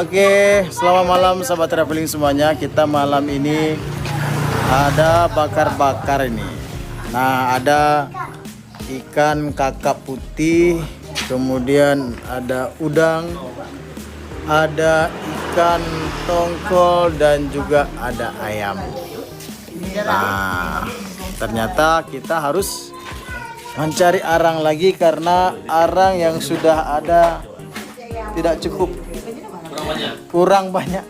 Oke, selamat malam sahabat traveling semuanya. Kita malam ini ada bakar-bakar ini. Nah, ada ikan kakap putih, kemudian ada udang, ada ikan tongkol dan juga ada ayam. Nah, ternyata kita harus mencari arang lagi karena arang yang sudah ada tidak cukup, kurang banyak.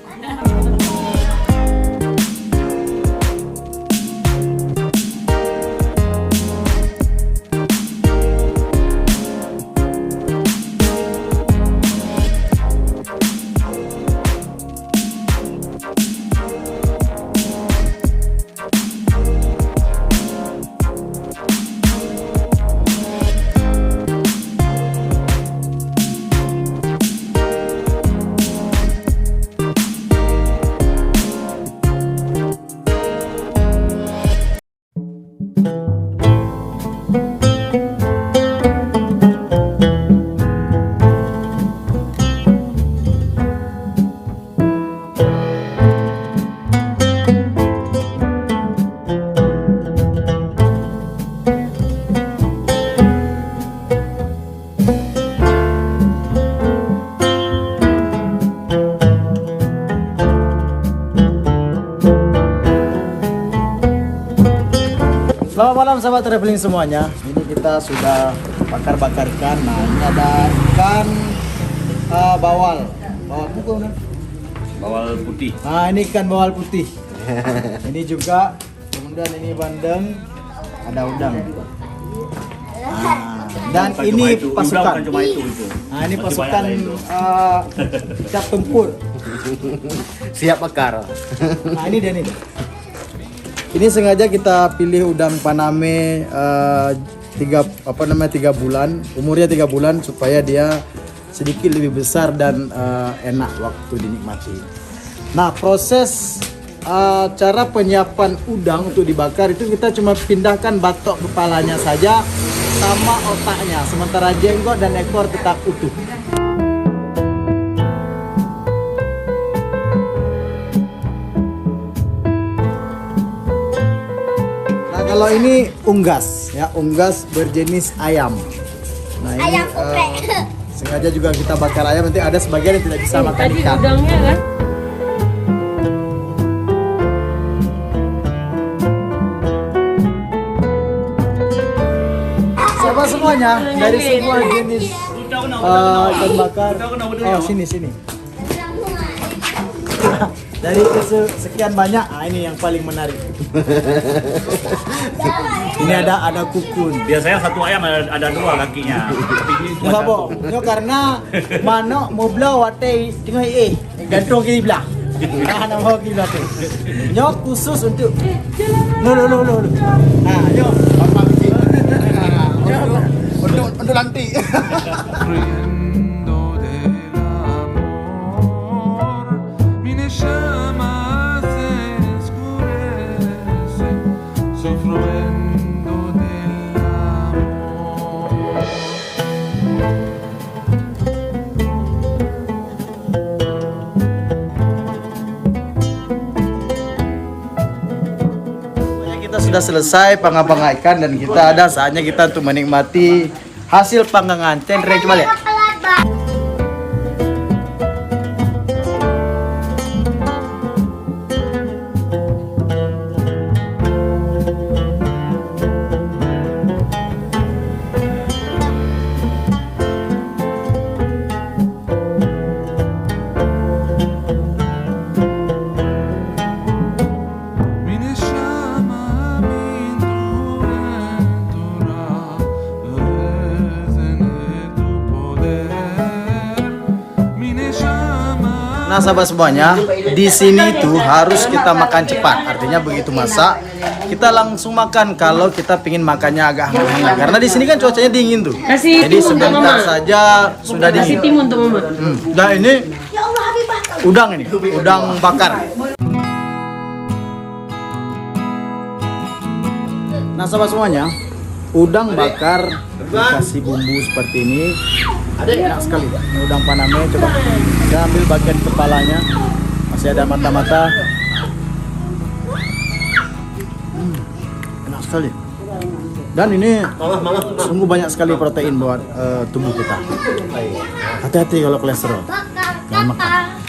Selamat malam sahabat traveling semuanya. Ini kita sudah bakar-bakar ikan. Nah, ini ada ikan bawal. Bawal bukan? Bawal putih. Nah, ini ikan bawal putih. Ini juga, kemudian ini bandeng, ada udang. Nah, dan ini pasukan. Nah, ini pasukan siap tempur. Siap bakar. Nah, ini dia nih. Ini sengaja kita pilih udang Paname 3 bulan, umurnya 3 bulan supaya dia sedikit lebih besar dan enak waktu dinikmati. Nah, proses cara penyiapan udang untuk dibakar itu kita cuma pindahkan batok kepalanya saja sama otaknya, sementara jenggot dan ekor tetap utuh. Kalau ini unggas, ya unggas berjenis ayam. Nah, ini Ayam geprek. Sengaja juga kita bakar ayam, nanti ada sebagian yang tidak bisa makan Tadi ikan. udangnya kan? Siapa semuanya dari semua jenis ikan bakar. Oh, sini. Dari sekian banyak, ini yang paling menarik. Ini ada kukun. Biasanya satu ayam ada 2 kakinya. Tapi ini cuma Enggak, Bo. satu. Ini karena manok mau belah watai tengah gantung kiri belah. Nah, mau kiri belah tu. Nyok khusus untuk no. Nah, nyok. Untuk nanti. Riendo del amor, mi llama se escurece, sufriendo del amor. Kita sudah selesai panggang ikan dan kita ada saatnya kita untuk menikmati hasil panggangan. Cendre coba lihat. Mi llama mi ventura, en tu poder. Mi llama. Nah, sahabat semuanya, di sini tuh harus kita makan cepat. Artinya begitu masak, kita langsung makan kalau kita pingin makannya agak hangat. Karena di sini kan cuacanya dingin tuh. Kasih Jadi timun untuk sebentar Mama. saja sudah Kasih dingin. timun untuk mama. Nah, ini udang ini, udang bakar. Nah, sahabat semuanya, udang bakar dikasih bumbu seperti ini. Enak sekali. Ini udang Paname, coba saya ambil bagian kepalanya. Masih ada mata-mata. Enak sekali. Dan ini sungguh banyak sekali protein buat tubuh kita. Hati-hati kalau kolesterol. Jangan makan.